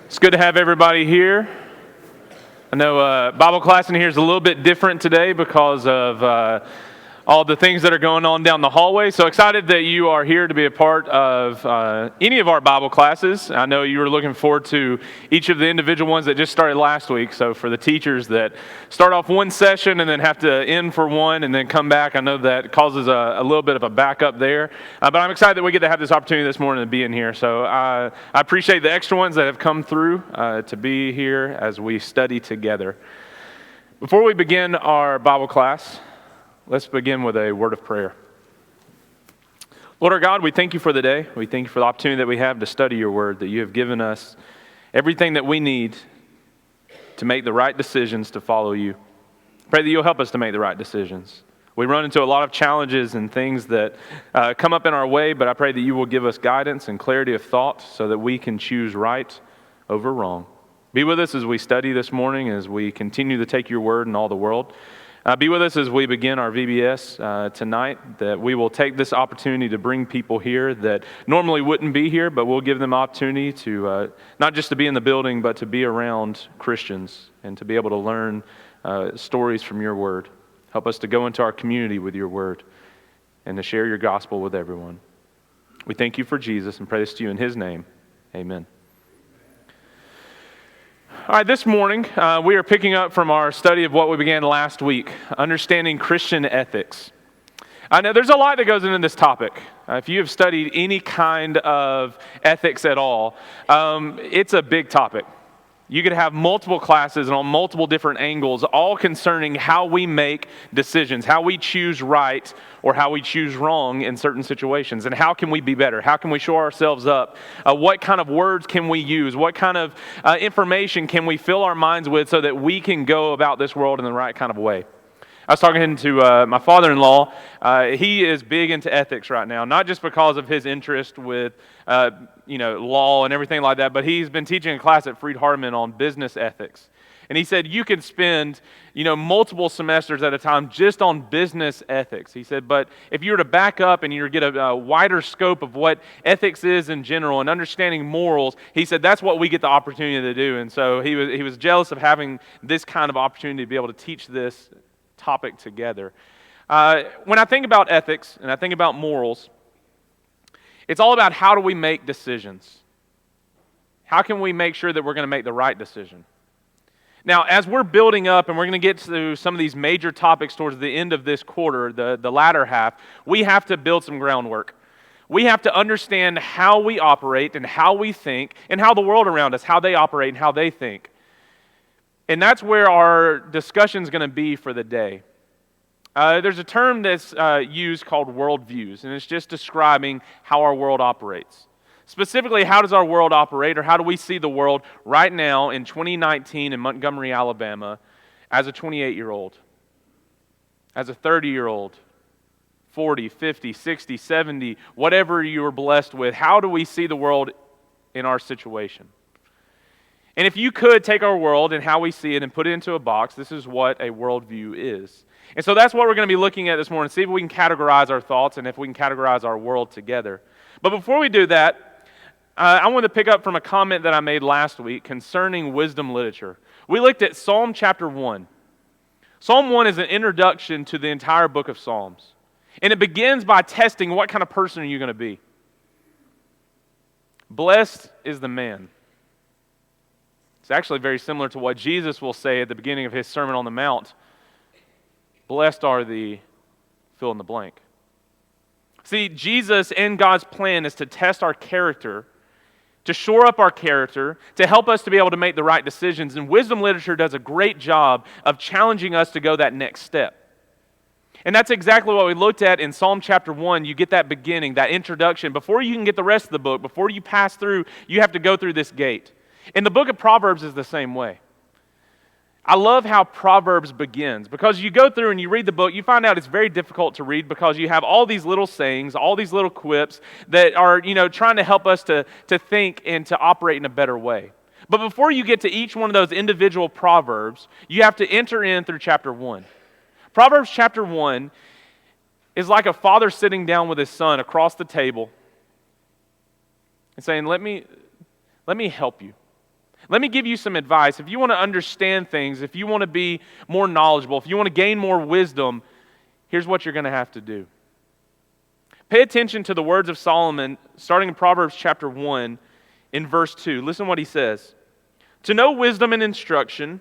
It's good to have everybody here. I know Bible class in here is a little bit different today because of all the things that are going on down the hallway. So excited that you are here to be a part of any of our Bible classes. I know you were looking forward to each of the individual ones that just started last week. So for the teachers that start off one session and then have to end for one and then come back, I know that causes a little bit of a backup there. But I'm excited that we get to have this opportunity this morning to be in here. So I appreciate the extra ones that have come through to be here as we study together. Before we begin our Bible class, let's begin with a word of prayer. Lord our God, we thank you for the day. We thank you for the opportunity that we have to study your word, that you have given us everything that we need to make the right decisions to follow you. Pray that you'll help us to make the right decisions. We run into a lot of challenges and things that come up in our way, but I pray that you will give us guidance and clarity of thought so that we can choose right over wrong. Be with us as we study this morning, as we continue to take your word in all the world. Be with us as we begin our VBS tonight, that we will take this opportunity to bring people here that normally wouldn't be here, but we'll give them opportunity to not just to be in the building, but to be around Christians and to be able to learn stories from your word. Help us to go into our community with your word and to share your gospel with everyone. We thank you for Jesus and pray this to you in his name. Amen. All right, this morning we are picking up from our study of what we began last week, understanding Christian ethics. I know there's a lot that goes into this topic. If you have studied any kind of ethics at all, it's a big topic. You could have multiple classes and on multiple different angles, all concerning how we make decisions, how we choose right or how we choose wrong in certain situations, and how can we be better? How can we shore ourselves up? What kind of words can we use? What kind of information can we fill our minds with so that we can go about this world in the right kind of way? I was talking to my father-in-law. He is big into ethics right now, not just because of his interest with law and everything like that, but he's been teaching a class at Freed-Hardeman on business ethics. And he said you could spend multiple semesters at a time just on business ethics. He said, but if you were to back up and you were to get a wider scope of what ethics is in general and understanding morals, he said that's what we get the opportunity to do. And so he was jealous of having this kind of opportunity to be able to teach this topic together. When I think about ethics and I think about morals, it's all about how do we make decisions? How can we make sure that we're going to make the right decision? Now, as we're building up and we're going to get to some of these major topics towards the end of this quarter, the latter half, we have to build some groundwork. We have to understand how we operate and how we think and how the world around us, how they operate and how they think. And that's where our discussion is going to be for the day. There's a term that's used called worldviews, and it's just describing how our world operates. Specifically, how does our world operate, or how do we see the world right now in 2019 in Montgomery, Alabama, as a 28-year-old, as a 30-year-old, 40, 50, 60, 70, whatever you are blessed with? How do we see the world in our situation? And if you could take our world and how we see it and put it into a box, this is what a worldview is. And so that's what we're going to be looking at this morning, see if we can categorize our thoughts and if we can categorize our world together. But before we do that, I want to pick up from a comment that I made last week concerning wisdom literature. We looked at Psalm chapter 1. Psalm 1 is an introduction to the entire book of Psalms. And it begins by testing what kind of person are you going to be. Blessed is the man. It's actually very similar to what Jesus will say at the beginning of his Sermon on the Mount. Blessed are the fill in the blank. See, Jesus and God's plan is to test our character, to shore up our character, to help us to be able to make the right decisions. And wisdom literature does a great job of challenging us to go that next step. And that's exactly what we looked at in Psalm chapter 1. You get that beginning, that introduction. Before you can get the rest of the book, before you pass through, you have to go through this gate. And the book of Proverbs is the same way. I love how Proverbs begins, because you go through and you read the book, you find out it's very difficult to read because you have all these little sayings, all these little quips that are, trying to help us to think and to operate in a better way. But before you get to each one of those individual Proverbs, you have to enter in through chapter 1. Proverbs chapter 1 is like a father sitting down with his son across the table and saying, let me help you. Let me give you some advice. If you want to understand things, if you want to be more knowledgeable, if you want to gain more wisdom, here's what you're going to have to do. Pay attention to the words of Solomon, starting in Proverbs chapter 1, in verse 2. Listen to what he says. To know wisdom and instruction,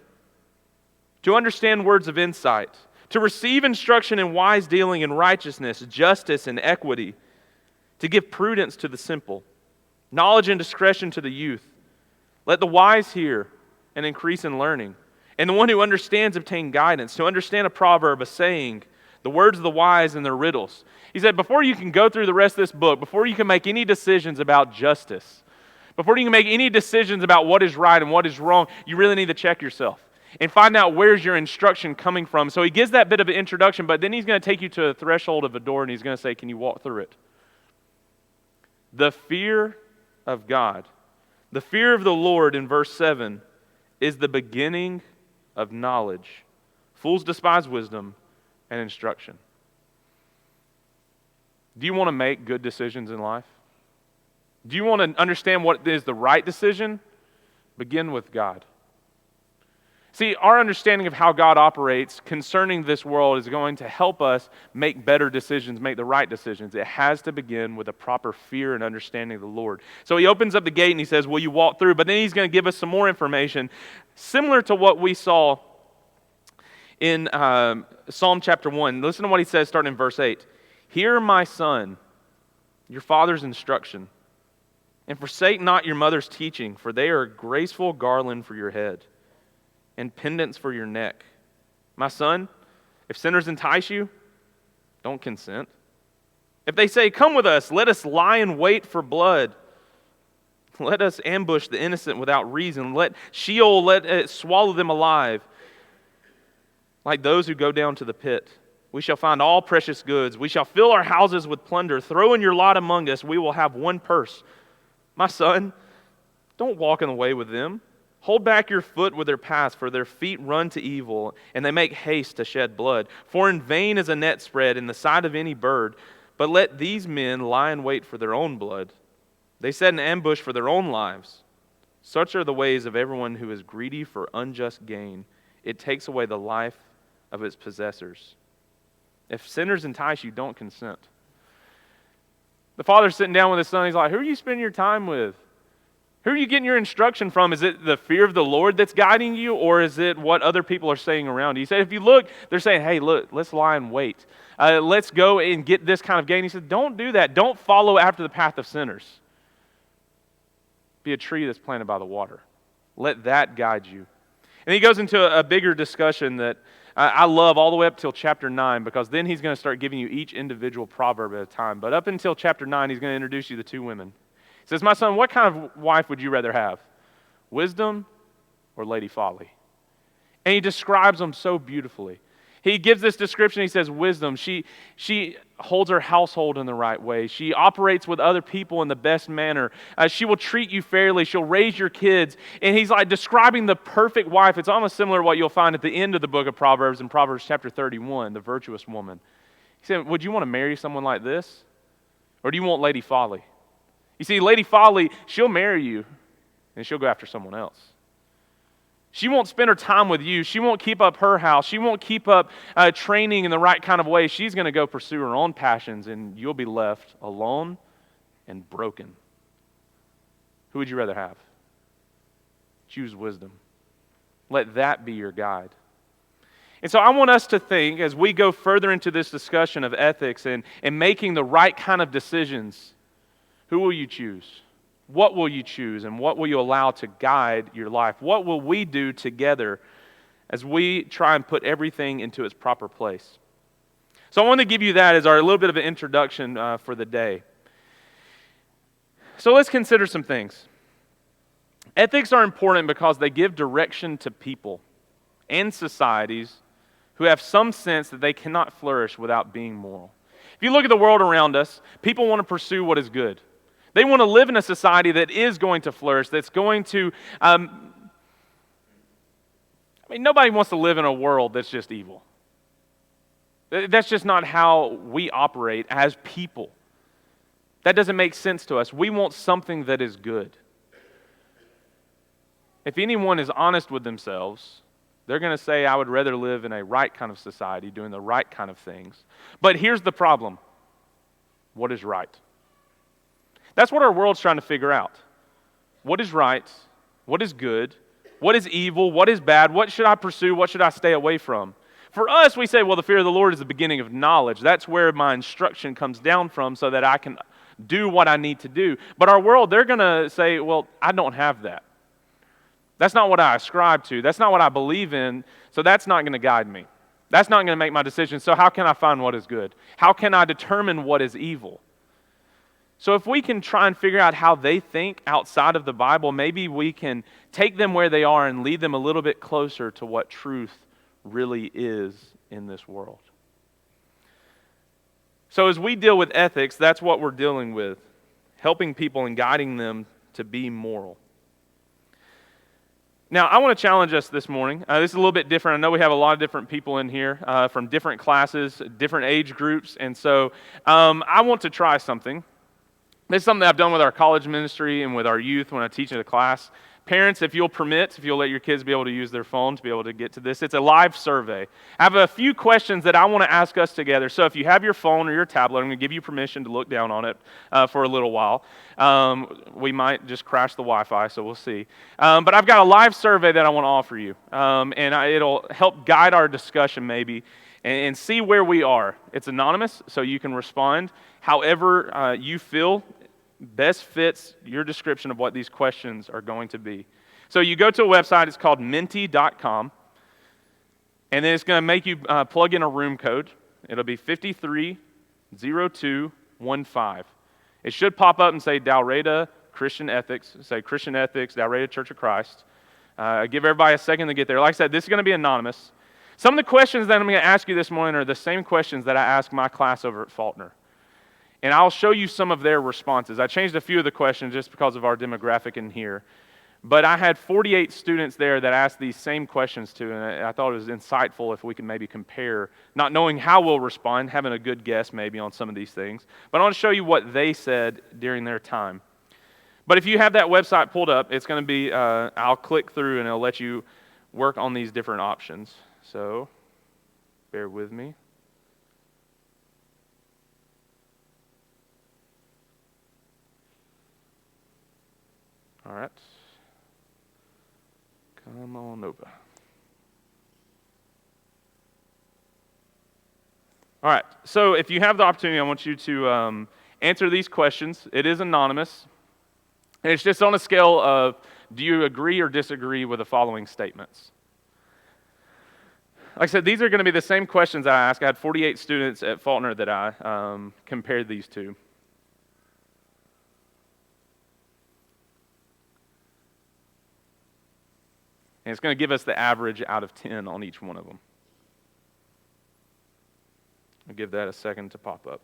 to understand words of insight, to receive instruction in wise dealing and righteousness, justice and equity, to give prudence to the simple, knowledge and discretion to the youth. Let the wise hear and increase in learning, and the one who understands obtain guidance. To understand a proverb, a saying, the words of the wise and their riddles. He said, before you can go through the rest of this book, before you can make any decisions about justice, before you can make any decisions about what is right and what is wrong, you really need to check yourself and find out where's your instruction coming from. So he gives that bit of an introduction, but then he's going to take you to the threshold of a door and he's going to say, can you walk through it? The fear of God. The fear of the Lord, in verse 7, is the beginning of knowledge. Fools despise wisdom and instruction. Do you want to make good decisions in life? Do you want to understand what is the right decision? Begin with God. See, our understanding of how God operates concerning this world is going to help us make better decisions, make the right decisions. It has to begin with a proper fear and understanding of the Lord. So he opens up the gate and he says, will you walk through? But then he's going to give us some more information, similar to what we saw in Psalm chapter 1. Listen to what he says starting in verse 8. Hear, my son, your father's instruction, and forsake not your mother's teaching, for they are a graceful garland for your head and pendants for your neck. My son, if sinners entice you, don't consent. If they say, come with us, let us lie in wait for blood. Let us ambush the innocent without reason. Let Sheol, let it swallow them alive. Like those who go down to the pit, we shall find all precious goods. We shall fill our houses with plunder. Throw in your lot among us. We will have one purse. My son, don't walk in the way with them. Hold back your foot with their paths, for their feet run to evil, and they make haste to shed blood. For in vain is a net spread in the sight of any bird, but let these men lie in wait for their own blood. They set an ambush for their own lives. Such are the ways of everyone who is greedy for unjust gain. It takes away the life of its possessors. If sinners entice you, don't consent. The father's sitting down with his son. He's like, who are you spending your time with? Who are you getting your instruction from? Is it the fear of the Lord that's guiding you, or is it what other people are saying around you? He said, if you look, they're saying, hey, look, let's lie and wait. Let's go and get this kind of gain. He said, don't do that. Don't follow after the path of sinners. Be a tree that's planted by the water. Let that guide you. And he goes into a bigger discussion that I love all the way up till chapter 9, because then he's going to start giving you each individual proverb at a time. But up until chapter 9, he's going to introduce you to two women. He says, my son, what kind of wife would you rather have? Wisdom or Lady Folly? And he describes them so beautifully. He gives this description. He says, wisdom. She holds her household in the right way. She operates with other people in the best manner. She will treat you fairly. She'll raise your kids. And he's like describing the perfect wife. It's almost similar to what you'll find at the end of the book of Proverbs in Proverbs chapter 31, the virtuous woman. He said, would you want to marry someone like this? Or do you want Lady Folly? You see, Lady Folly, she'll marry you and she'll go after someone else. She won't spend her time with you. She won't keep up her house. She won't keep up training in the right kind of way. She's going to go pursue her own passions, and you'll be left alone and broken. Who would you rather have? Choose wisdom. Let that be your guide. And so I want us to think, as we go further into this discussion of ethics and making the right kind of decisions, who will you choose? What will you choose? And what will you allow to guide your life? What will we do together as we try and put everything into its proper place? So I want to give you that as our little bit of an introduction for the day. So let's consider some things. Ethics are important because they give direction to people and societies who have some sense that they cannot flourish without being moral. If you look at the world around us, people want to pursue what is good. They want to live in a society that is going to flourish, that's going to... nobody wants to live in a world that's just evil. That's just not how we operate as people. That doesn't make sense to us. We want something that is good. if anyone is honest with themselves, they're going to say, I would rather live in a right kind of society, doing the right kind of things. But here's the problem. What is right? That's what our world's trying to figure out. What is right? What is good? What is evil? What is bad? What should I pursue? What should I stay away from? For us, we say, well, the fear of the Lord is the beginning of knowledge. That's where my instruction comes down from so that I can do what I need to do. But our world, they're going to say, well, I don't have that. That's not what I ascribe to. That's not what I believe in, so that's not going to guide me. That's not going to make my decision. So how can I find what is good? How can I determine what is evil? So if we can try and figure out how they think outside of the Bible, maybe we can take them where they are and lead them a little bit closer to what truth really is in this world. So as we deal with ethics, that's what we're dealing with, helping people and guiding them to be moral. Now, I want to challenge us this morning. This is a little bit different. I know we have a lot of different people in here from different classes, different age groups, and so I want to try something. This is something that I've done with our college ministry and with our youth when I teach in a class. Parents, if you'll let your kids be able to use their phone to be able to get to this, it's a live survey. I have a few questions that I want to ask us together. So if you have your phone or your tablet, I'm going to give you permission to look down on it for a little while. We might just crash the Wi-Fi, so we'll see. But I've got a live survey that I want to offer you, it'll help guide our discussion maybe and see where we are. It's anonymous, so you can respond however you feel best fits your description of what these questions are going to be. So you go to a website, it's called menti.com, and then it's going to make you plug in a room code. It'll be 530215. It should pop up and say Dalraida Christian Ethics, say Christian Ethics, Dalraida Church of Christ. Give everybody a second to get there. Like I said, this is going to be anonymous. Some of the questions that I'm going to ask you this morning are the same questions that I asked my class over at Faulkner. And I'll show you some of their responses. I changed a few of the questions just because of our demographic in here. But I had 48 students there that asked these same questions to, and I thought it was insightful if we could maybe compare, not knowing how we'll respond, having a good guess maybe on some of these things. But I want to show you what they said during their time. But if you have that website pulled up, it's going to be, I'll click through and it'll let you work on these different options. So, bear with me. All right. Come on over. All right. So if you have the opportunity, I want you to answer these questions. It is anonymous. And it's just on a scale of, do you agree or disagree with the following statements? Like I said, these are going to be the same questions I asked. I had 48 students at Faulkner that I compared these to. And it's going to give us the average out of 10 on each one of them. I'll give that a second to pop up.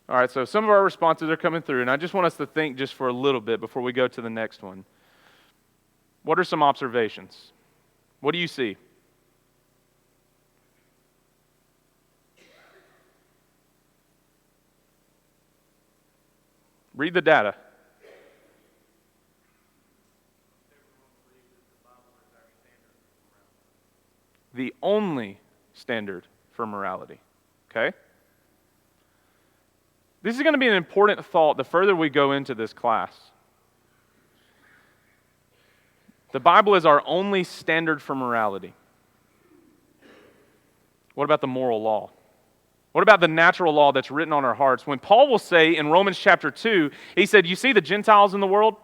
All right, so some of our responses are coming through, and I just want us to think just for a little bit before we go to the next one. What are some observations? What do you see? Read the data. The only standard for morality. Okay? This is going to be an important thought the further we go into this class. The Bible is our only standard for morality. What about the moral law? What about the natural law that's written on our hearts? When Paul will say in Romans chapter 2, he said, you see the Gentiles in the world?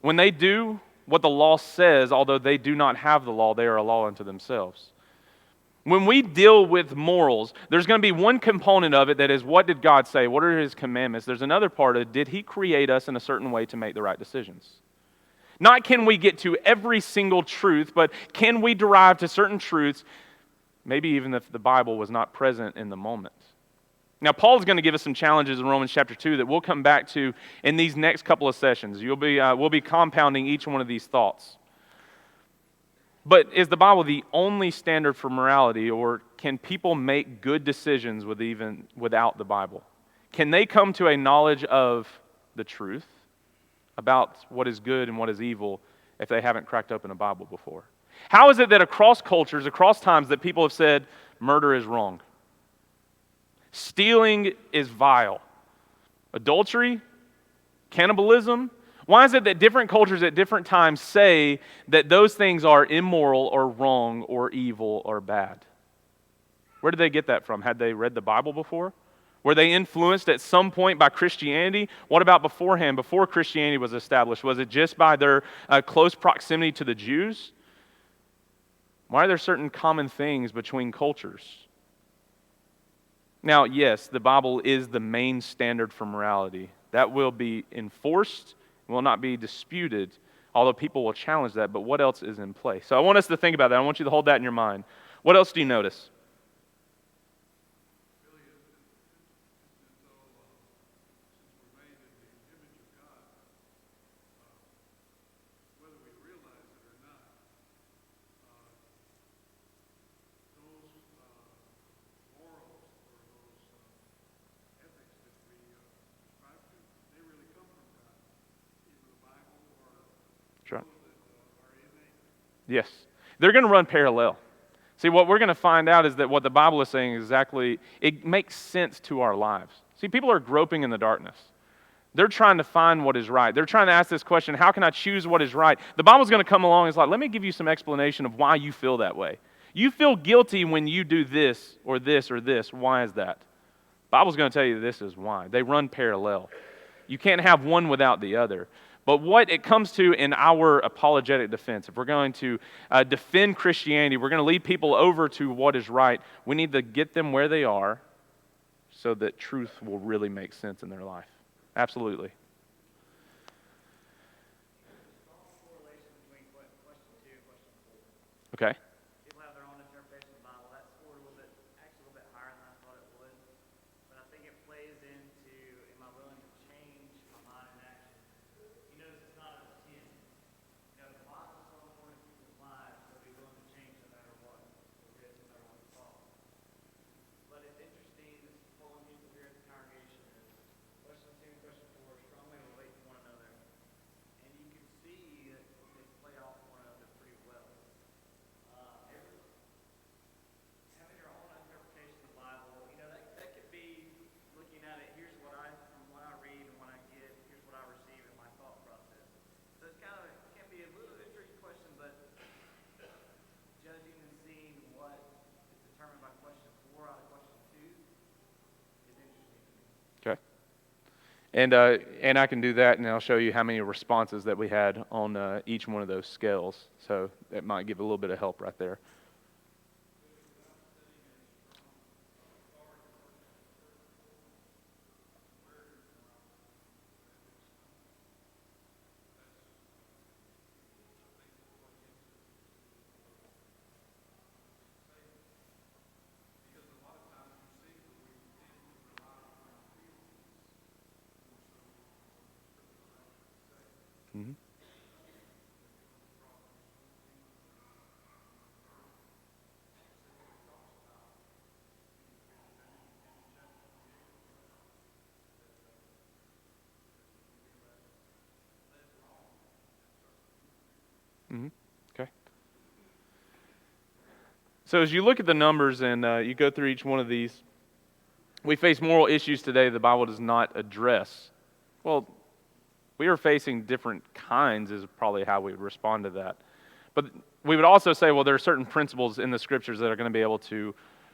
When they do what the law says, although they do not have the law, they are a law unto themselves. When we deal with morals, there's going to be one component of it that is, what did God say? What are His commandments? There's another part of, did He create us in a certain way to make the right decisions? Not can we get to every single truth, but can we derive to certain truths, maybe even if the Bible was not present in the moment. Now, Paul's going to give us some challenges in Romans chapter 2 that we'll come back to in these next couple of sessions. We'll be compounding each one of these thoughts. But is the Bible the only standard for morality, or can people make good decisions without the Bible? Can they come to a knowledge of the truth about what is good and what is evil if they haven't cracked open a Bible before? How is it that across cultures, across times, that people have said murder is wrong, stealing is vile, adultery, cannibalism? Why is it that different cultures at different times say that those things are immoral or wrong or evil or bad? Where did they get that from? Had they read the Bible before? Were they influenced at some point by Christianity? What about beforehand, before Christianity was established? Was it just by their close proximity to the Jews? Why are there certain common things between cultures? Now, yes, the Bible is the main standard for morality. That will be enforced, will not be disputed, although people will challenge that. But what else is in place? So I want us to think about that. I want you to hold that in your mind. What else do you notice? Sure. Yes. They're going to run parallel. See, what we're going to find out is that what the Bible is saying exactly, it makes sense to our lives. See, people are groping in the darkness. They're trying to find what is right. They're trying to ask this question, how can I choose what is right? The Bible's going to come along and it's like, let me give you some explanation of why you feel that way. You feel guilty when you do this or this or this. Why is that? The Bible's going to tell you this is why. They run parallel. You can't have one without the other. But what it comes to in our apologetic defense, if we're going to defend Christianity, we're going to lead people over to what is right, we need to get them where they are so that truth will really make sense in their life. Absolutely. Okay. People have their own interpretation of the Bible. That scored a little bit higher than I thought it would. But I think it plays into, am I willing to change my mind and action? You notice it's not a 10. The Bible is so important in people's lives, they'll be willing to change no matter what, or risk no matter what the cost. But it's interesting, this is pulling people here at the congregation, is question 2 and question 4 strongly relate to one another. And you can see that they play off one another pretty well. Having your own interpretation of the Bible, that could be looking at it, here's what from what I read and what I get, here's what I receive in my thought process. So it's it can be a little bit tricky question, but judging and seeing what is determined by question 4 out of question 2 is interesting to me. Okay. And I can do that, and I'll show you how many responses that we had on each one of those scales. So that might give a little bit of help right there. Mm-hmm. Mm-hmm. Okay. So as you look at the numbers and you go through each one of these, we face moral issues today the Bible does not address. Well, we are facing different kinds is probably how we would respond to that. But we would also say, well, there are certain principles in the Scriptures that are going to be able to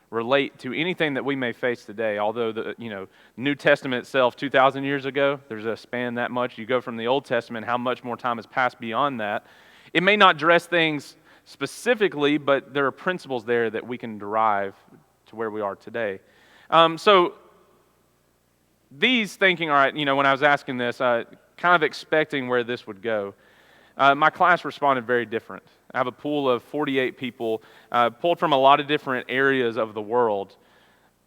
relate to anything that we may face today. Although the New Testament itself, 2,000 years ago, there's a span that much. You go from the Old Testament, how much more time has passed beyond that. It may not address things specifically, but there are principles there that we can derive to where we are today. So these thinking, all right, when I was asking this, kind of expecting where this would go, my class responded very different. I have a pool of 48 people, pulled from a lot of different areas of the world.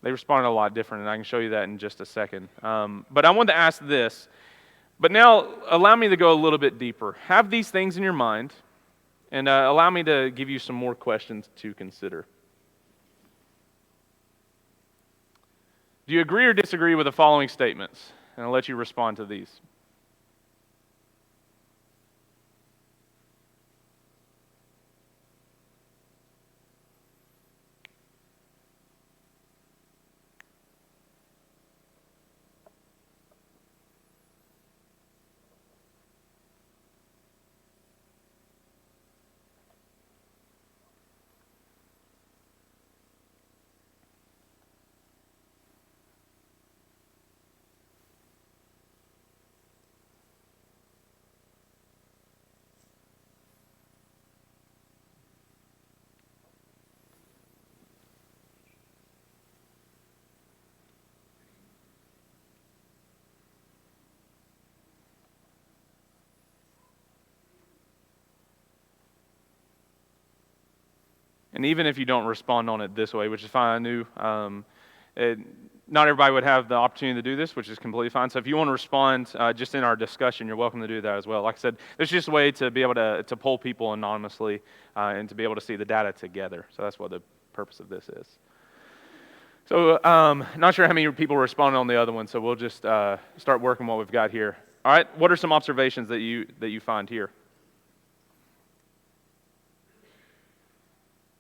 They responded a lot different, and I can show you that in just a second. But I wanted to ask this. But now, allow me to go a little bit deeper. Have these things in your mind, And allow me to give you some more questions to consider. Do you agree or disagree with the following statements? And I'll let you respond to these. And even if you don't respond on it this way, which is fine, I knew not everybody would have the opportunity to do this, which is completely fine. So if you want to respond just in our discussion, you're welcome to do that as well. Like I said, there's just a way to be able to poll people anonymously and to be able to see the data together. So that's what the purpose of this is. So not sure how many people responded on the other one, so we'll just start working what we've got here. All right, what are some observations that you find here?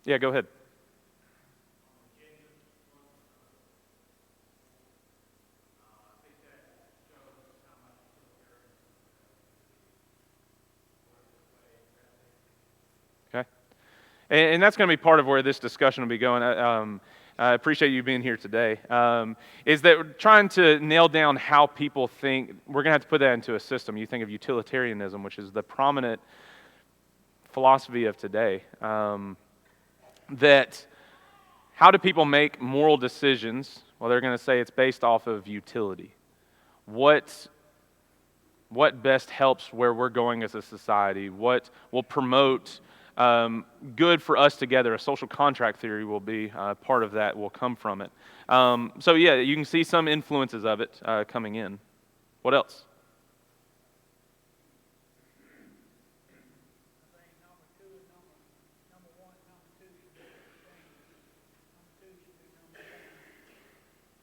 Yeah, go ahead. Okay. And that's going to be part of where this discussion will be going. I appreciate you being here today. Is that we're trying to nail down how people think. We're going to have to put that into a system. You think of utilitarianism, which is the prominent philosophy of today. That how do people make moral decisions? Well, they're going to say it's based off of utility. What best helps where we're going as a society? What will promote good for us together? A social contract theory will be part of that, will come from it. So yeah, you can see some influences of it coming in. What else?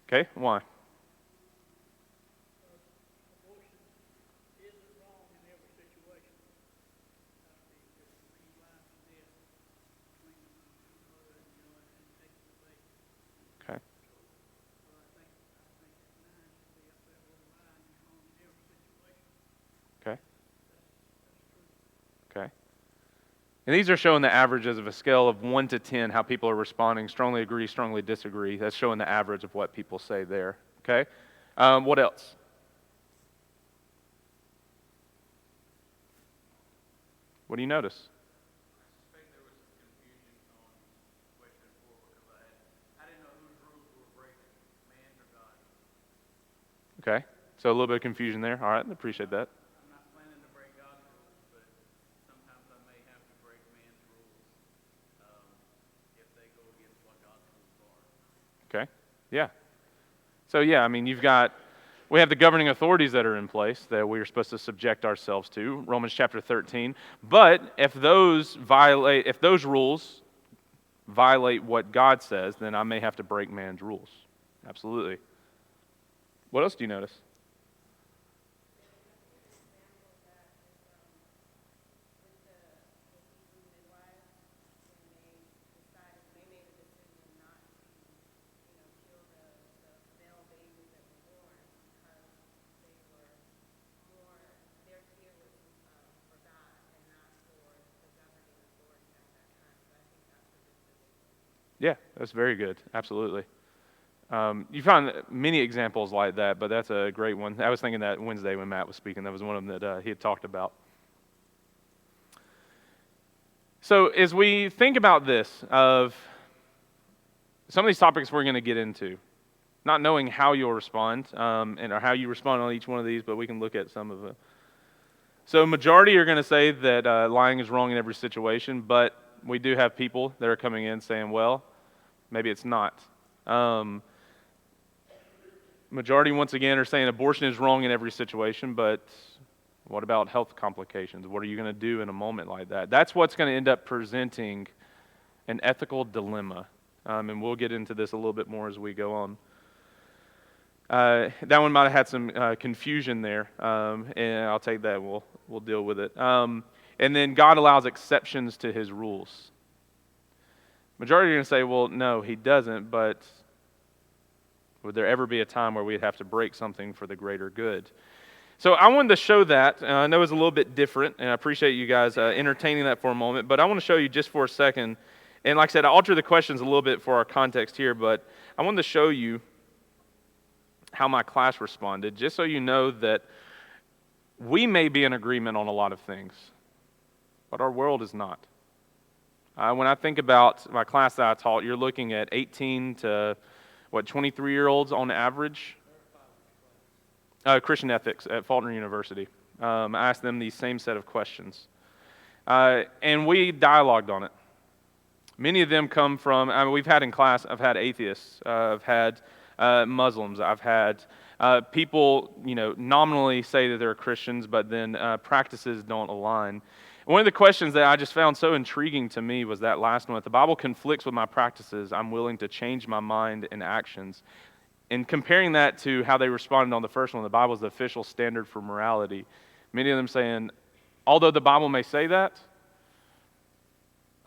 Okay, why? Okay. Okay. Okay. And these are showing the averages of a scale of 1 to 10, how people are responding. Strongly agree, strongly disagree. That's showing the average of what people say there. Okay? What else? What do you notice? Okay. So a little bit of confusion there. All right, appreciate that. I'm not planning to break God's rules, but sometimes I may have to break man's rules if they go against what God's rules are. Okay. Yeah. So yeah, I mean, we have the governing authorities that are in place that we are supposed to subject ourselves to, Romans chapter 13. But if those rules violate what God says, then I may have to break man's rules. Absolutely. What else do you notice? Yeah, that's very good. Absolutely. You found many examples like that, but that's a great one. I was thinking that Wednesday when Matt was speaking. That was one of them that he had talked about. So as we think about this, of some of these topics we're going to get into, not knowing how you'll respond or how you respond on each one of these, but we can look at some of it. So majority are going to say that lying is wrong in every situation, but we do have people that are coming in saying, well, maybe it's not. Majority, once again, are saying abortion is wrong in every situation, but What about health complications? What are you going to do in a moment like that? That's what's going to end up presenting an ethical dilemma. And we'll get into this a little bit more as we go on. That one might have had some confusion there, and I'll take that. We'll deal with it. And then God allows exceptions to His rules. Majority are going to say, well, no, He doesn't, but would there ever be a time where we'd have to break something for the greater good? So I wanted to show that. I know it's a little bit different, and I appreciate you guys entertaining that for a moment, but I want to show you just for a second. And like I said, I altered the questions a little bit for our context here, but I wanted to show you how my class responded, just so you know that we may be in agreement on a lot of things, but our world is not. When I think about my class that I taught, you're looking at 18 to, 23-year-olds on average? Christian ethics at Faulkner University. I asked them these same set of questions. And we dialogued on it. Many of them come from, we've had in class, I've had atheists, I've had Muslims, I've had people, nominally say that they're Christians, but then practices don't align. One of the questions that I just found so intriguing to me was that last one. If the Bible conflicts with my practices, I'm willing to change my mind and actions. And comparing that to how they responded on the first one, the Bible is the official standard for morality. Many of them saying, although the Bible may say that,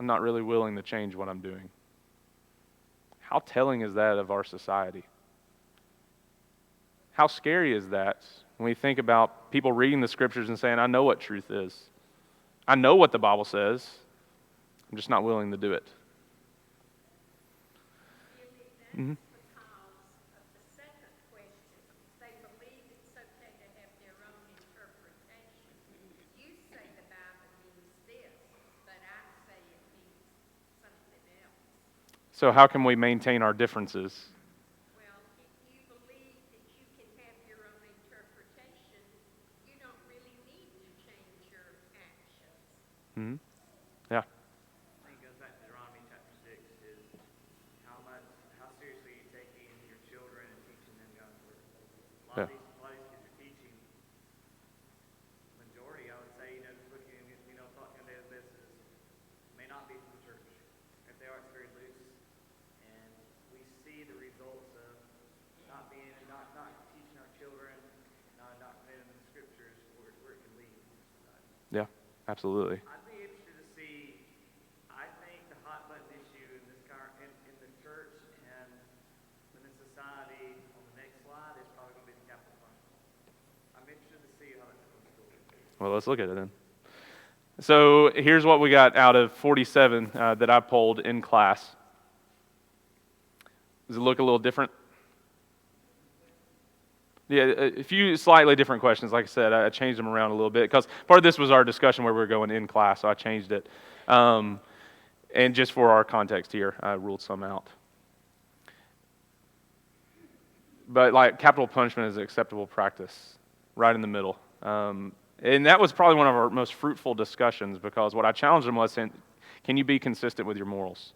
I'm not really willing to change what I'm doing. How telling is that of our society? How scary is that when we think about people reading the scriptures and saying, I know what truth is. I know what the Bible says. I'm just not willing to do it. Mm-hmm. So how can we maintain our differences? Well, if you believe that you can have your own interpretation, you don't really need to change your actions. Mm-hmm. Yeah. I think it goes back to Deuteronomy chapter 6, is how seriously you're taking your children and teaching them God's word. A lot of these kids are teaching. Majority, I would say, just looking at, talking to their businesses, may not be from the church. If they are, it's very loose. And we see the results of not teaching our children, not committing them in the scriptures where it can lead. Yeah, absolutely. I'd be interested to see. I think the hot button issue in this in the church and within society on the next slide is probably going to be the capital punishment. I'm interested to see how that's going to go. Well, let's look at it then. So here's what we got out of 47 that I polled in class. Does it look a little different? Yeah, a few slightly different questions. Like I said, I changed them around a little bit because part of this was our discussion where we were going in class, so I changed it. And just for our context here, I ruled some out. But like capital punishment is an acceptable practice, right in the middle. And that was probably one of our most fruitful discussions because what I challenged them was, can you be consistent with your morals?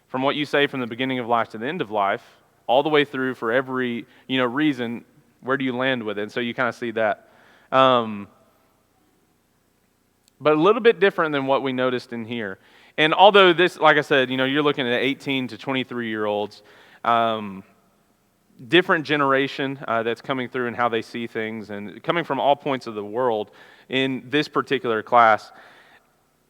From what you say from the beginning of life to the end of life, all the way through for every reason, where do you land with it? And so you kind of see that. But a little bit different than what we noticed in here. And although this, like I said, you're looking at 18 to 23-year-olds, different generation that's coming through and how they see things, and coming from all points of the world in this particular class,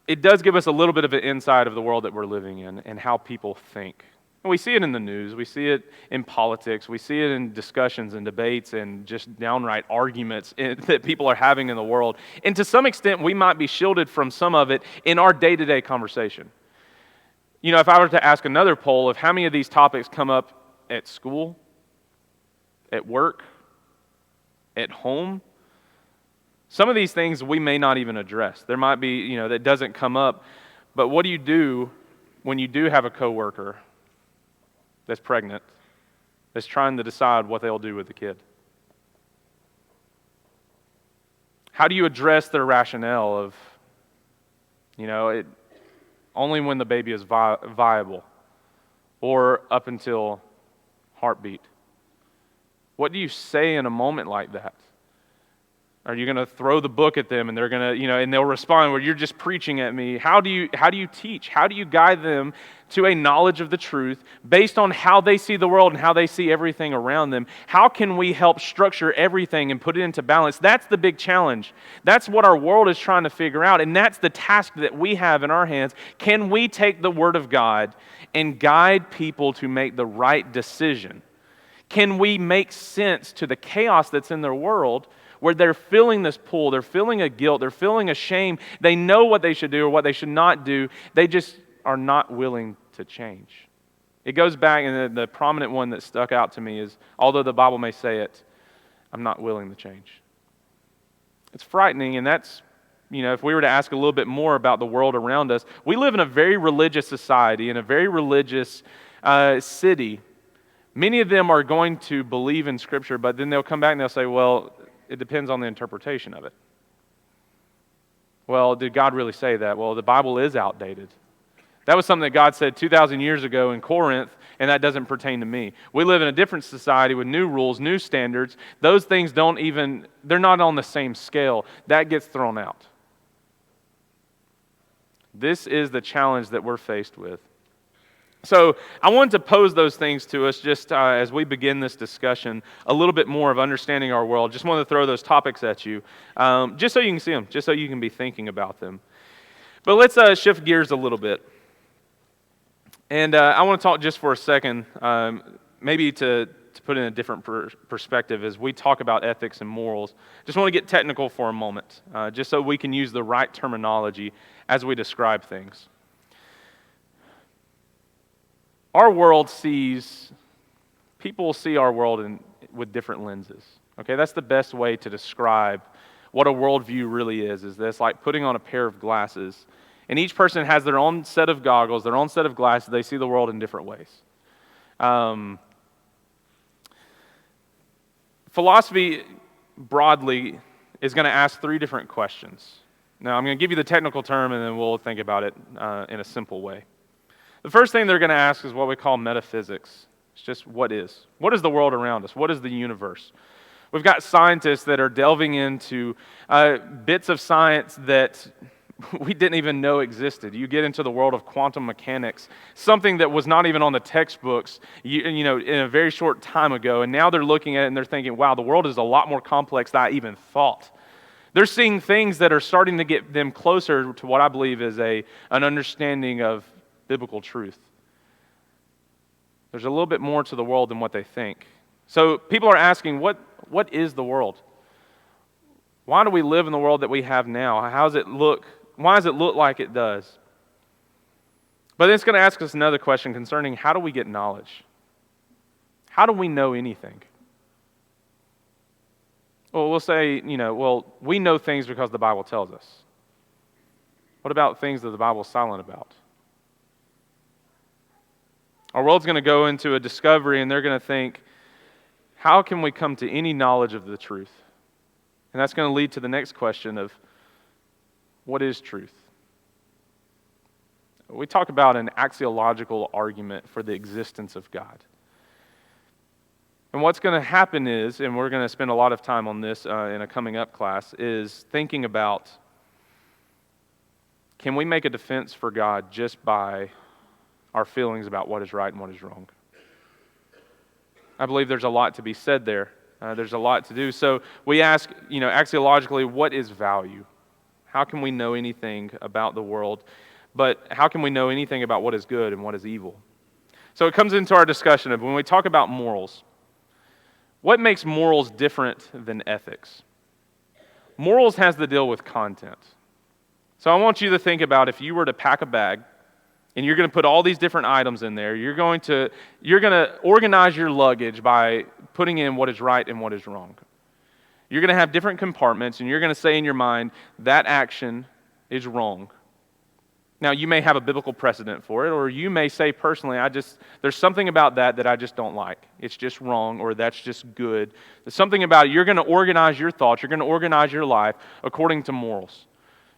it does give us a little bit of an insight of the world that we're living in and how people think. And we see it in the news, we see it in politics, we see it in discussions and debates and just downright arguments that people are having in the world. And to some extent, we might be shielded from some of it in our day-to-day conversation. If I were to ask another poll of how many of these topics come up at school, at work, at home, some of these things we may not even address. There might be, that doesn't come up. But what do you do when you do have a coworker that's pregnant, that's trying to decide what they'll do with the kid? How do you address their rationale of, only when the baby is viable or up until heartbeat? What do you say in a moment like that? Are you going to throw the book at them and they're going to, and they'll respond, well, you're just preaching at me. How do you teach? How do you guide them to a knowledge of the truth based on how they see the world and how they see everything around them? How can we help structure everything and put it into balance? That's the big challenge. That's what our world is trying to figure out, and that's the task that we have in our hands. Can we take the Word of God and guide people to make the right decision? Can we make sense to the chaos that's in their world, where they're feeling this pull, they're feeling a guilt, they're feeling a shame, they know what they should do or what they should not do, they just are not willing to change. It goes back, and the prominent one that stuck out to me is, although the Bible may say it, I'm not willing to change. It's frightening, and that's, if we were to ask a little bit more about the world around us, we live in a very religious society, in a very religious city. Many of them are going to believe in Scripture, but then they'll come back and they'll say, well, it depends on the interpretation of it. Well, did God really say that? Well, the Bible is outdated. That was something that God said 2,000 years ago in Corinth, and that doesn't pertain to me. We live in a different society with new rules, new standards. Those things they're not on the same scale. That gets thrown out. This is the challenge that we're faced with. So I wanted to pose those things to us just as we begin this discussion, a little bit more of understanding our world. Just wanted to throw those topics at you, just so you can see them, just so you can be thinking about them. But let's shift gears a little bit. And I want to talk just for a second, maybe to put in a different perspective as we talk about ethics and morals. Just want to get technical for a moment, just so we can use the right terminology as we describe things. Our world people see our world with different lenses. Okay, that's the best way to describe what a worldview really is this, like putting on a pair of glasses. And each person has their own set of goggles, their own set of glasses. They see the world in different ways. Philosophy, broadly, is going to ask three different questions. Now, I'm going to give you the technical term, and then we'll think about it in a simple way. The first thing they're going to ask is what we call metaphysics. It's just what is. What is the world around us? What is the universe? We've got scientists that are delving into bits of science that we didn't even know existed. You get into the world of quantum mechanics, something that was not even on the textbooks, in a very short time ago, and now they're looking at it and they're thinking, wow, the world is a lot more complex than I even thought. They're seeing things that are starting to get them closer to what I believe is an understanding of biblical truth. There's a little bit more to the world than what they think. So people are asking, what is the world? Why do we live in the world that we have now? How does it look? Why does it look like it does? But then it's going to ask us another question concerning how do we get knowledge? How do we know anything? Well, we'll say, we know things because the Bible tells us. What about things that the Bible is silent about? Our world's going to go into a discovery and they're going to think, how can we come to any knowledge of the truth? And that's going to lead to the next question of, what is truth? We talk about an axiological argument for the existence of God. And what's going to happen is, and we're going to spend a lot of time on this in a coming up class, is thinking about, can we make a defense for God just by our feelings about what is right and what is wrong? I believe there's a lot to be said there. There's a lot to do. So we ask, axiologically, what is value? How can we know anything about the world? But how can we know anything about what is good and what is evil? So it comes into our discussion of when we talk about morals. What makes morals different than ethics? Morals has to deal with content. So I want you to think about if you were to pack a bag and you're going to put all these different items in there, you're going to organize your luggage by putting in what is right and what is wrong. You're going to have different compartments and you're going to say in your mind, that action is wrong. Now, you may have a biblical precedent for it, or you may say personally, there's something about that I just don't like. It's just wrong, or that's just good. There's something about it. You're going to organize your thoughts. You're going to organize your life according to morals.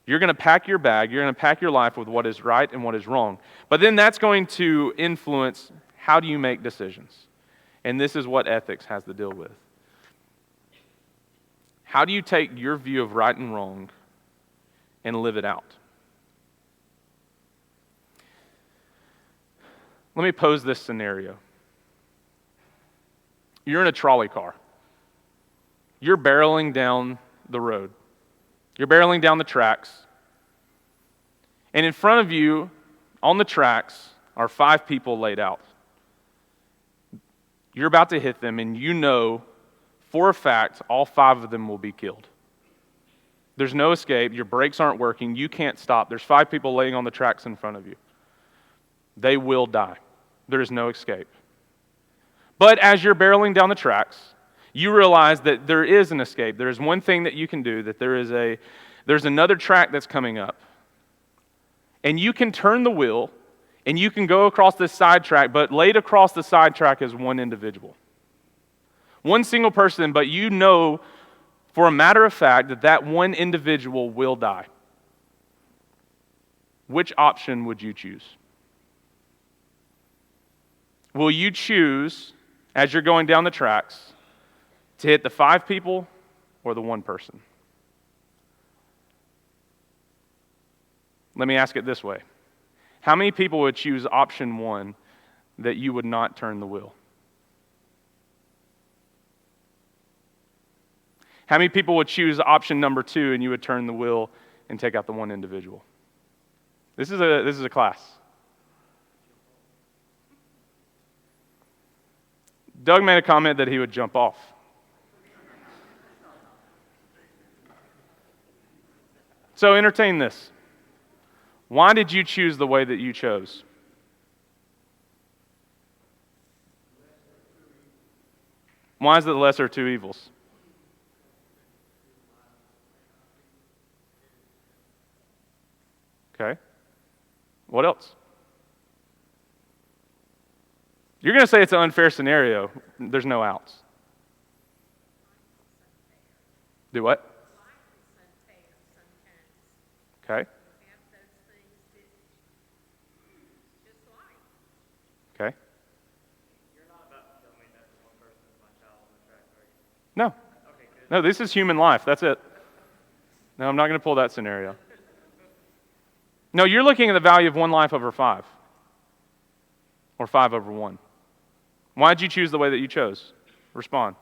You're going to pack your bag. You're going to pack your life with what is right and what is wrong. But then that's going to influence how do you make decisions. And this is what ethics has to deal with. How do you take your view of right and wrong and live it out? Let me pose this scenario. You're in a trolley car. You're barreling down the road. You're barreling down the tracks. And in front of you, on the tracks, are 5 people laid out. You're about to hit them, and you know for a fact all 5 of them will be killed. There's no escape. Your brakes aren't working. You can't stop. There's 5 people laying on the tracks in front of you. They will die. There is no escape. But as you're barreling down the tracks, you realize that there is an escape. There is one thing that you can do, that there's another track that's coming up. And you can turn the wheel, and you can go across this side track, but laid across the side track is one individual. One single person, but you know for a matter of fact that that one individual will die. Which option would you choose? Will you choose, as you're going down the tracks, to hit the 5 people or the one person? Let me ask it this way. How many people would choose option 1, that you would not turn the wheel? How many people would choose option number 2 and you would turn the wheel and take out the one individual? This is a class. Doug made a comment that he would jump off. So entertain this. Why did you choose the way that you chose? Why is it the lesser of 2 evils? Okay. What else? You're going to say it's an unfair scenario. There's no outs. Do what? Life is unfair sometimes. Okay. We have those things that just life. Okay. You're not about to tell me that the one person is my child on the track, are you? No. Okay, good. No, this is human life. That's it. No, I'm not going to pull that scenario. No, you're looking at the value of one life over 5. Or 5 over 1. Why did you choose the way that you chose? Respond.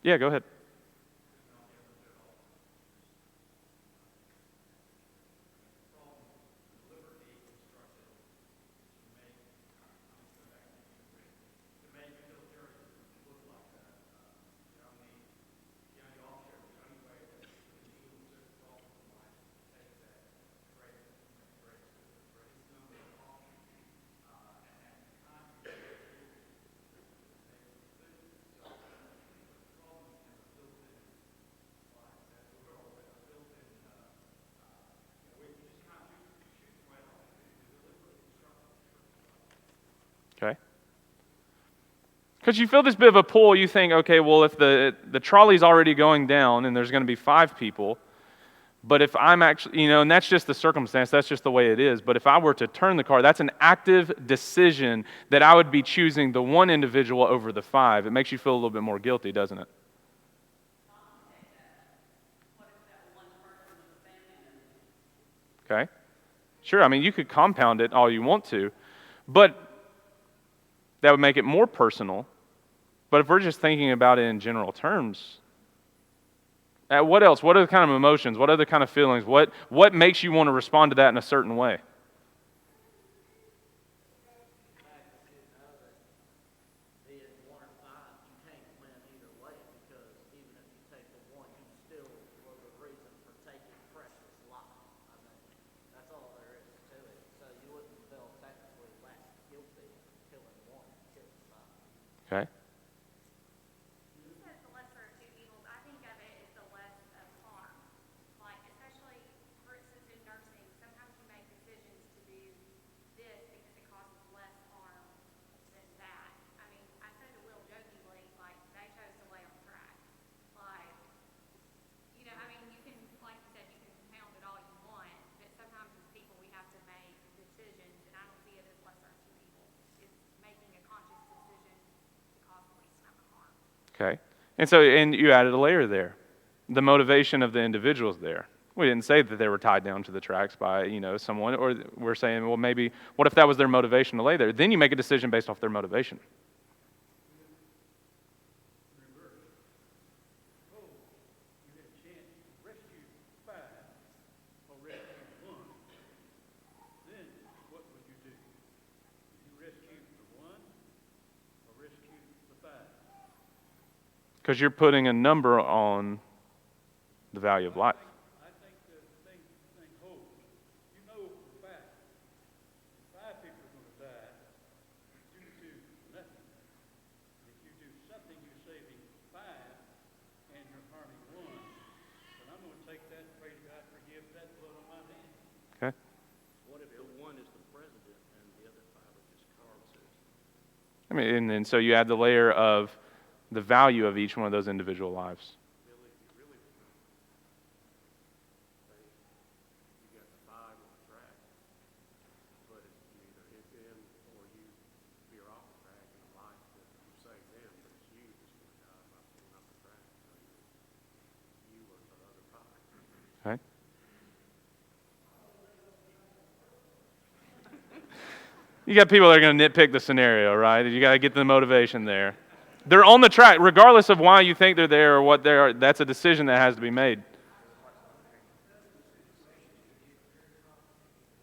Yeah, go ahead. Okay. Because you feel this bit of a pull, you think, okay, well, if the trolley's already going down and there's going to be 5 people, but if I'm actually, and that's just the circumstance, that's just the way it is. But if I were to turn the car, that's an active decision that I would be choosing the one individual over the 5. It makes you feel a little bit more guilty, doesn't it? Okay. Sure, I mean, you could compound it all you want to, but that would make it more personal. But if we're just thinking about it in general terms, what else? What are the kind of emotions? What are the kind of feelings? What makes you want to respond to that in a certain way? Being 1 or 5, you can't win either way because even if you take the 1, you still were the reason for taking precious life. I mean, that's all there is to it. So you wouldn't feel technically less guilty killing 1 and killing 5. Okay. He says the lesser of 2 evils. I think of it as the less of harm. Like, especially, for instance, in nursing, sometimes you make decisions to do this because it causes less harm than that. I mean, I said to Will jokingly, like, they chose to lay on track. Like, I mean, you can, like you said, you can compound it all you want, but sometimes as people we have to make decisions, and I don't see it as lesser of 2 evils. It's making a conscious decision to cause Okay? And you added a layer there. The motivation of the individuals there. We didn't say that they were tied down to the tracks by, someone, or we're saying, well, maybe, what if that was their motivation to lay there? Then you make a decision based off their motivation. Because you're putting a number on the value of life. I think the thing holds. You know for a fact, 5 people are going to die due to nothing. If you do something, you're saving 5 and you're harming 1. But I'm going to take that and pray to God forgive that blood on my hand. Okay? What if the one is the president and the other 5 are just car citizens? I mean, and so you add the layer of the value of each one of those individual lives. Billy, you really say you got the 5 on the track, but it's either hit them or you veer off the track in a life that you save them, but it's you that's going to die by pulling off the track. So you or the other 5. Okay? You got people that are going to nitpick the scenario, right? You got to get the motivation there. They're on the track, regardless of why you think they're there or what they are. That's a decision that has to be made.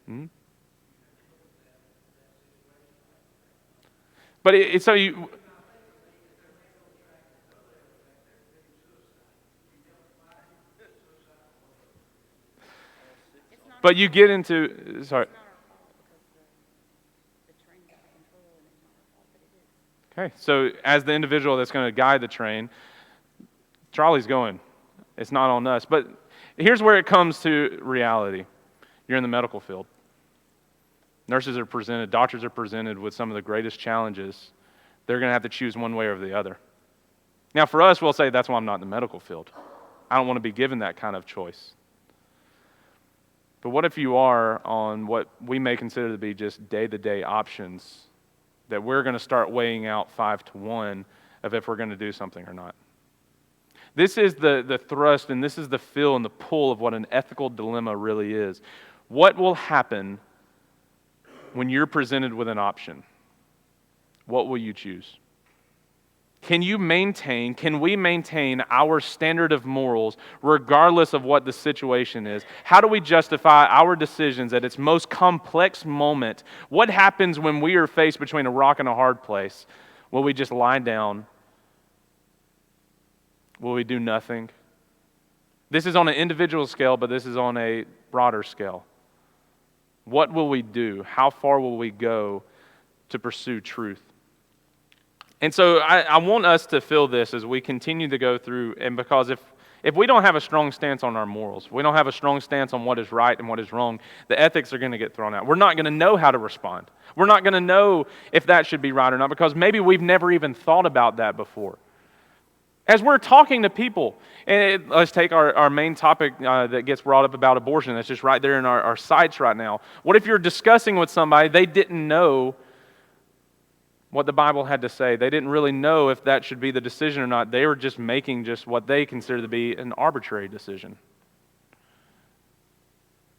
Hmm? But so you. But you get into. Sorry. Okay, so as the individual that's going to guide the train, Charlie's going. It's not on us. But here's where it comes to reality. You're in the medical field. Nurses are presented, doctors are presented with some of the greatest challenges. They're going to have to choose one way or the other. Now, for us, we'll say that's why I'm not in the medical field. I don't want to be given that kind of choice. But what if you are on what we may consider to be just day-to-day options that we're going to start weighing out 5 to 1 of if we're going to do something or not? This is the thrust, and this is the feel and the pull of what an ethical dilemma really is. What will happen when you're presented with an option? What will you choose? Can we maintain our standard of morals regardless of what the situation is? How do we justify our decisions at its most complex moment? What happens when we are faced between a rock and a hard place? Will we just lie down? Will we do nothing? This is on an individual scale, but this is on a broader scale. What will we do? How far will we go to pursue truth? And so I want us to feel this as we continue to go through, and because if we don't have a strong stance on our morals, we don't have a strong stance on what is right and what is wrong, the ethics are going to get thrown out. We're not going to know how to respond. We're not going to know if that should be right or not, because maybe we've never even thought about that before. As we're talking to people, and let's take our main topic that gets brought up about abortion, that's just right there in our sights right now. What if you're discussing with somebody, they didn't know what the Bible had to say? They didn't really know if that should be the decision or not. They were just making just what they consider to be an arbitrary decision.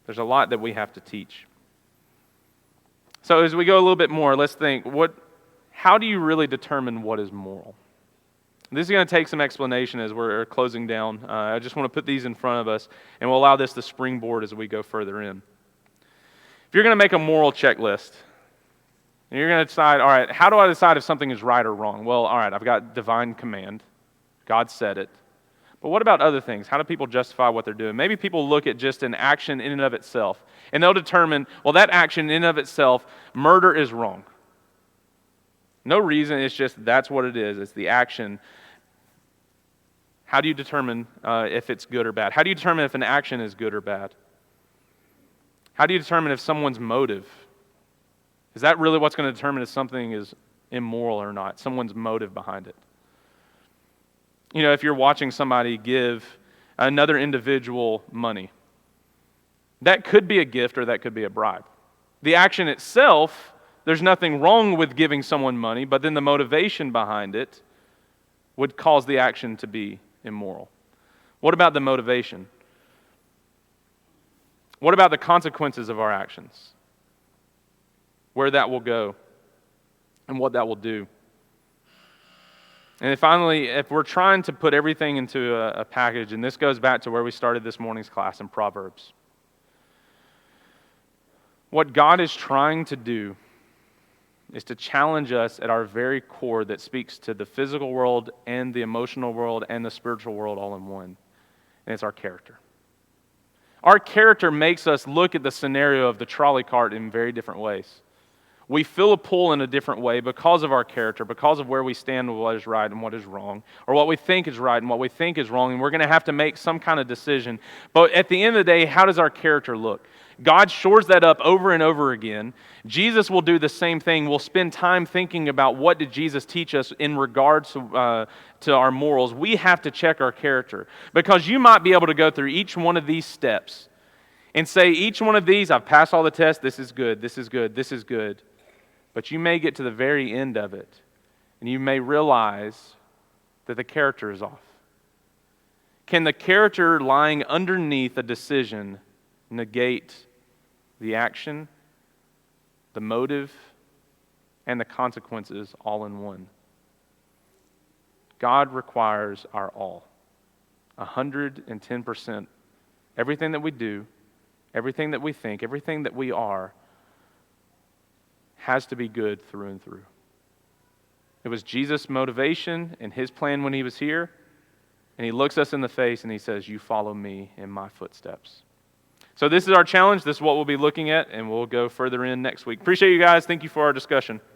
There's a lot that we have to teach. So as we go a little bit more, let's think, how do you really determine what is moral? This is going to take some explanation as we're closing down. I just want to put these in front of us, and we'll allow this to springboard as we go further in. If you're going to make a moral checklist, and you're going to decide, all right, how do I decide if something is right or wrong? Well, all right, I've got divine command. God said it. But what about other things? How do people justify what they're doing? Maybe people look at just an action in and of itself, and they'll determine, well, that action in and of itself, murder is wrong. No reason, it's just that's what it is. It's the action. How do you determine if it's good or bad? How do you determine if an action is good or bad? How do you determine if someone's motive? Is that really what's going to determine if something is immoral or not? Someone's motive behind it. You know, if you're watching somebody give another individual money, that could be a gift or that could be a bribe. The action itself, there's nothing wrong with giving someone money, but then the motivation behind it would cause the action to be immoral? What about the motivation? What about the consequences of our actions? Where that will go and what that will do. And then finally, if we're trying to put everything into a package, and this goes back to where we started this morning's class in Proverbs, what God is trying to do is to challenge us at our very core that speaks to the physical world and the emotional world and the spiritual world all in one. And it's our character. Our character makes us look at the scenario of the trolley cart in very different ways. We feel a pull in a different way because of our character, because of where we stand with what is right and what is wrong, or what we think is right and what we think is wrong, and we're going to have to make some kind of decision. But at the end of the day, how does our character look? God shores that up over and over again. Jesus will do the same thing. We'll spend time thinking about what did Jesus teach us in regards to our morals. We have to check our character, because you might be able to go through each one of these steps and say, each one of these, I've passed all the tests, this is good, this is good, this is good. But you may get to the very end of it, and you may realize that the character is off. Can the character lying underneath a decision negate the action, the motive, and the consequences all in one? God requires our all, 110%. Everything that we do, everything that we think, everything that we are, has to be good through and through. It was Jesus' motivation and his plan when he was here, and he looks us in the face and he says, you follow me in my footsteps. So this is our challenge. This is what we'll be looking at, and we'll go further in next week. Appreciate you guys. Thank you for our discussion.